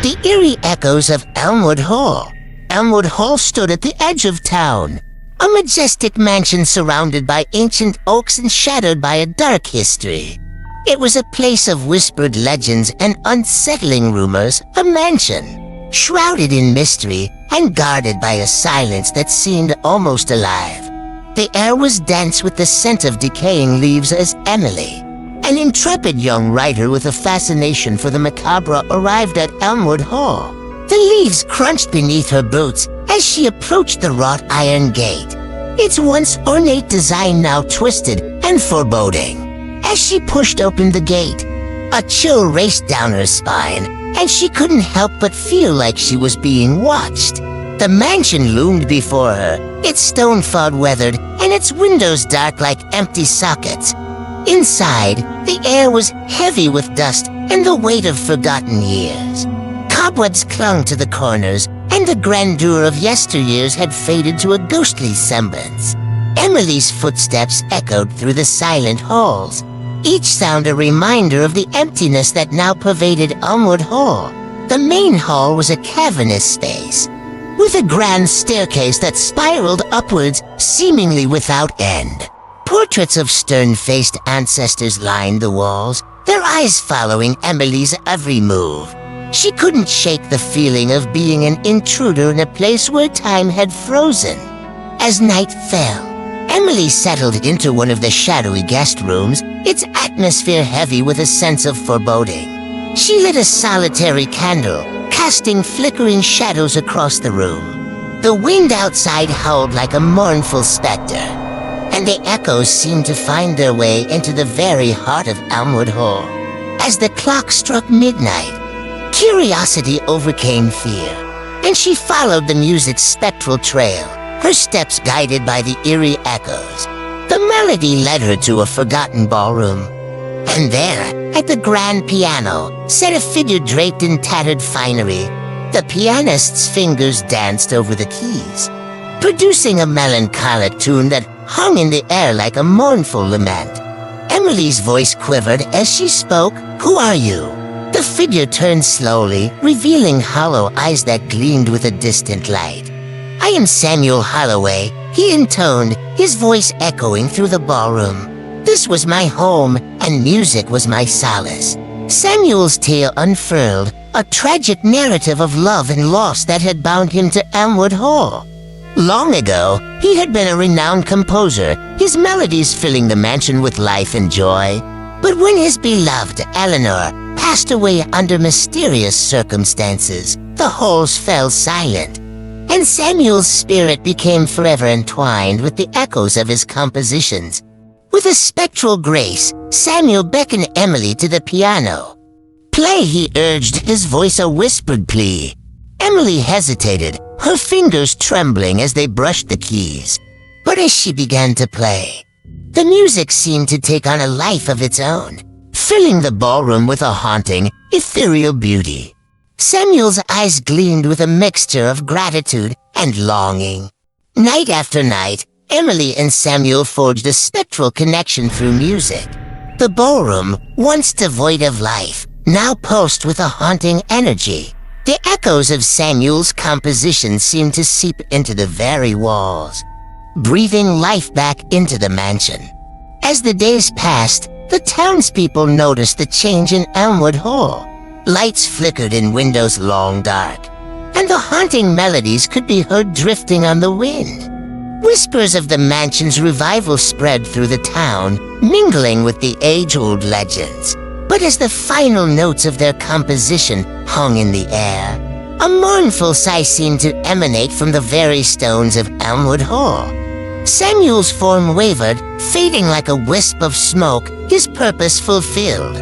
The eerie echoes of Elmwood Hall. Elmwood Hall stood at the edge of town, a majestic mansion surrounded by ancient oaks and shadowed by a dark history. It was a place of whispered legends and unsettling rumors, a mansion shrouded in mystery and guarded by a silence that seemed almost alive. The air was dense with the scent of decaying leaves as Emily, an intrepid young writer with a fascination for the macabre, arrived at Elmwood Hall. The leaves crunched beneath her boots as she approached the wrought iron gate, its once ornate design now twisted and foreboding. As she pushed open the gate, a chill raced down her spine, and she couldn't help but feel like she was being watched. The mansion loomed before her, its stone fog weathered and its windows dark like empty sockets. Inside, the air was heavy with dust and the weight of forgotten years. Cobwebs clung to the corners, and the grandeur of yesteryears had faded to a ghostly semblance. Emily's footsteps echoed through the silent halls, each sound a reminder of the emptiness that now pervaded Elmwood Hall. The main hall was a cavernous space, with a grand staircase that spiraled upwards, seemingly without end. Portraits of stern-faced ancestors lined the walls, their eyes following Emily's every move. She couldn't shake the feeling of being an intruder in a place where time had frozen. As night fell, Emily settled into one of the shadowy guest rooms, its atmosphere heavy with a sense of foreboding. She lit a solitary candle, casting flickering shadows across the room. The wind outside howled like a mournful specter, and the echoes seemed to find their way into the very heart of Elmwood Hall. As the clock struck midnight, curiosity overcame fear, and she followed the music's spectral trail, her steps guided by the eerie echoes. The melody led her to a forgotten ballroom, and there, at the grand piano, sat a figure draped in tattered finery. The pianist's fingers danced over the keys, producing a melancholic tune that hung in the air like a mournful lament. Emily's voice quivered as she spoke. "Who are you?" The figure turned slowly, revealing hollow eyes that gleamed with a distant light. "I am Samuel Holloway," he intoned, his voice echoing through the ballroom. "This was my home, and music was my solace." Samuel's tale unfurled, a tragic narrative of love and loss that had bound him to Elmwood Hall. Long ago, he had been a renowned composer, his melodies filling the mansion with life and joy. But when his beloved Eleanor passed away under mysterious circumstances, the halls fell silent, and Samuel's spirit became forever entwined with the echoes of his compositions. With a spectral grace, Samuel beckoned Emily to the piano. "Play," he urged, his voice a whispered plea. Emily hesitated, her fingers trembling as they brushed the keys. But as she began to play, the music seemed to take on a life of its own, filling the ballroom with a haunting, ethereal beauty. Samuel's eyes gleamed with a mixture of gratitude and longing. Night after night, Emily and Samuel forged a spectral connection through music. The ballroom, once devoid of life, now pulsed with a haunting energy. The echoes of Samuel's composition seemed to seep into the very walls, breathing life back into the mansion. As the days passed, the townspeople noticed the change in Elmwood Hall. Lights flickered in windows long dark, and the haunting melodies could be heard drifting on the wind. Whispers of the mansion's revival spread through the town, mingling with the age-old legends. But as the final notes of their composition hung in the air, a mournful sigh seemed to emanate from the very stones of Elmwood Hall. Samuel's form wavered, fading like a wisp of smoke, his purpose fulfilled.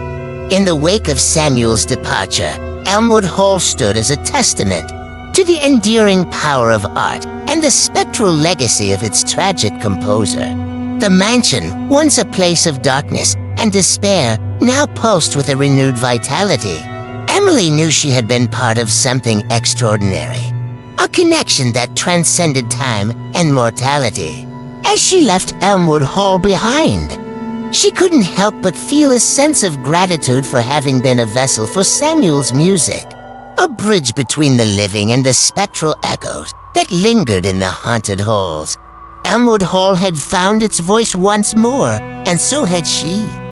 In the wake of Samuel's departure, Elmwood Hall stood as a testament to the enduring power of art and the spectral legacy of its tragic composer. The mansion, once a place of darkness and despair, now pulsed with a renewed vitality. Emily knew she had been part of something extraordinary, a connection that transcended time and mortality. As she left Elmwood Hall behind, she couldn't help but feel a sense of gratitude for having been a vessel for Samuel's music. a bridge between the living and the spectral echoes that lingered in the haunted halls. Elmwood Hall had found its voice once more, and so had she.